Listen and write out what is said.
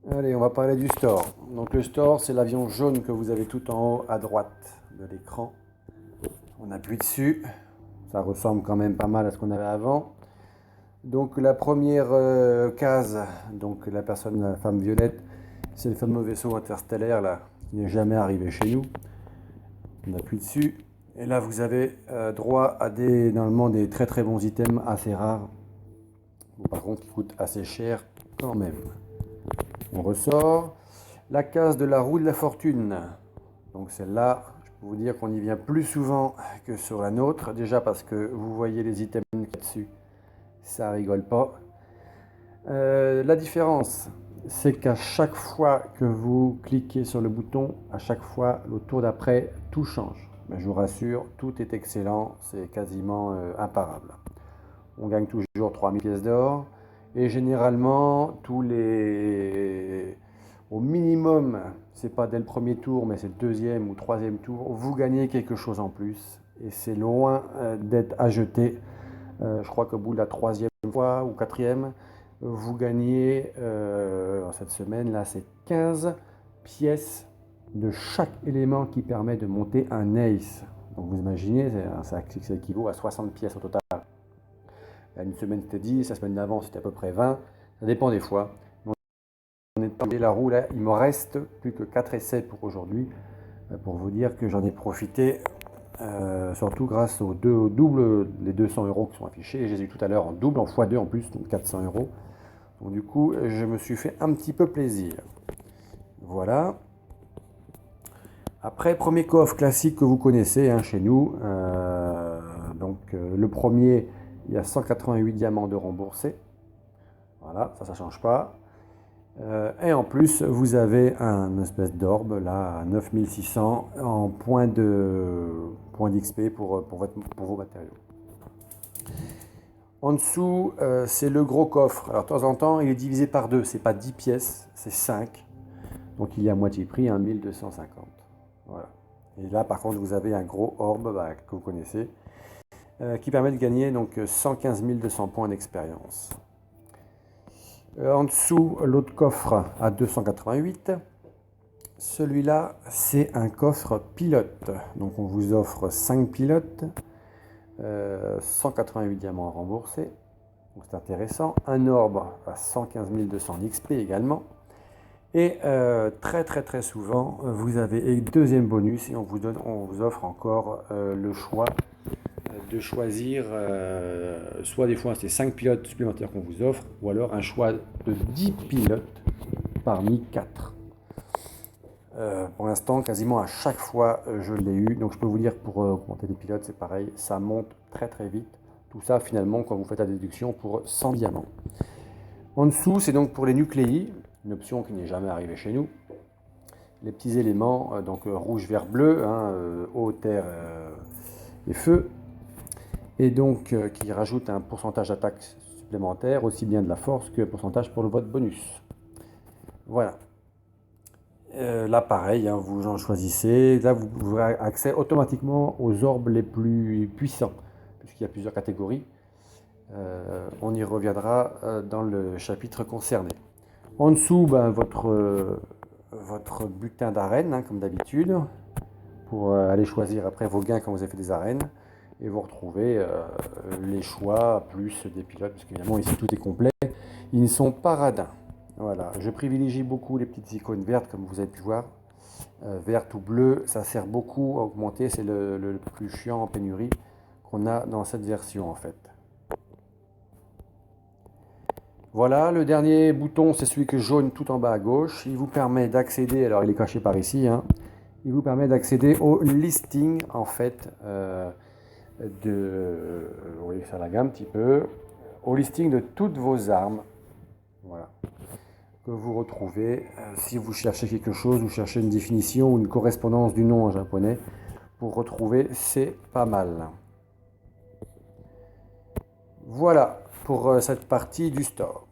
Allez, on va parler du store. Donc le store, c'est l'avion jaune que vous avez tout en haut à droite de l'écran. On appuie dessus. Ça ressemble quand même pas mal à ce qu'on avait avant. Donc la première case, donc la femme violette, c'est le fameux vaisseau interstellaire là, qui n'est jamais arrivé chez nous. On appuie dessus. Et là, vous avez droit à normalement des très très bons items assez rares. Bon, par contre, qui coûtent assez cher quand même. On ressort. La case de la roue de la fortune. Donc celle-là, je peux vous dire qu'on y vient plus souvent que sur la nôtre. Déjà parce que vous voyez les items qu'il y a dessus. Ça rigole pas. La différence, c'est qu'à chaque fois que vous cliquez sur le bouton, à chaque fois, le tour d'après, tout change. Mais je vous rassure, tout est excellent, c'est quasiment imparable. On gagne toujours 3000 pièces d'or. Et généralement, au minimum, c'est pas dès le premier tour, mais c'est le deuxième ou troisième tour, vous gagnez quelque chose en plus. Et c'est loin d'être à jeter. Je crois qu'au bout de la troisième fois ou quatrième, vous gagnez, cette semaine, là, c'est 15 pièces de chaque élément qui permet de monter un ace. Donc vous imaginez, ça équivaut à 60 pièces au total. Il y a une semaine c'était 10, la semaine d'avant c'était à peu près 20, ça dépend des fois. On est tombé la roue là, il me reste plus que 4 essais pour aujourd'hui, pour vous dire que j'en ai profité, surtout grâce au double, les 200 euros qui sont affichés, je les ai eu tout à l'heure en double, en x2 en plus, donc 400 euros. Donc du coup, je me suis fait un petit peu plaisir. Voilà. Après, premier coffre classique que vous connaissez hein, chez nous. Le premier, il y a 188 diamants de remboursés. Voilà, ça ne change pas. Et en plus, vous avez un espèce d'orbe là à 9600 en points d'XP pour vos matériaux. En dessous, c'est le gros coffre. Alors de temps en temps, il est divisé par deux. C'est pas 10 pièces, c'est 5. Donc il est à moitié prix, 1250. Voilà. Et là, par contre, vous avez un gros orbe que vous connaissez, qui permet de gagner donc 115 200 points d'expérience. En dessous, l'autre coffre à 288. Celui-là, c'est un coffre pilote. Donc on vous offre 5 pilotes, 188 diamants remboursés. Donc c'est intéressant. Un orbe à 115 200 XP également. Et très très très souvent, vous avez un deuxième bonus et on vous offre encore le choix de choisir, soit des fois c'est 5 pilotes supplémentaires qu'on vous offre, ou alors un choix de 10 pilotes parmi 4. Pour l'instant, quasiment à chaque fois, je l'ai eu. Donc je peux vous dire, pour augmenter les pilotes, c'est pareil, ça monte très très vite. Tout ça, finalement, quand vous faites la déduction, pour 100 diamants. En dessous, c'est donc pour les nucléi, une option qui n'est jamais arrivée chez nous. Les petits éléments, rouge, vert, bleu, hein, eau, terre et feu. Et donc, qui rajoute un pourcentage d'attaque supplémentaire, aussi bien de la force que un pourcentage pour le vote bonus. Voilà. Là, pareil, hein, vous en choisissez. Là, vous aurez accès automatiquement aux orbes les plus puissants, puisqu'il y a plusieurs catégories. On y reviendra dans le chapitre concerné. En dessous, votre butin d'arène, hein, comme d'habitude, pour aller choisir après vos gains quand vous avez fait des arènes. Et vous retrouvez les choix, plus des pilotes, parce qu'évidemment ici tout est complet. Ils ne sont pas radins. Voilà, je privilégie beaucoup les petites icônes vertes, comme vous avez pu voir. Verte ou bleu, ça sert beaucoup à augmenter, c'est le plus chiant en pénurie qu'on a dans cette version en fait. Voilà, le dernier bouton, c'est celui que jaune tout en bas à gauche. Il vous permet d'accéder, alors il est caché par ici, hein, il vous permet d'accéder au listing en fait oui, ça lag un petit peu, au listing de toutes vos armes. Voilà. Que vous retrouvez si vous cherchez quelque chose, vous cherchez une définition ou une correspondance du nom en japonais, pour retrouver, c'est pas mal. Voilà pour cette partie du store.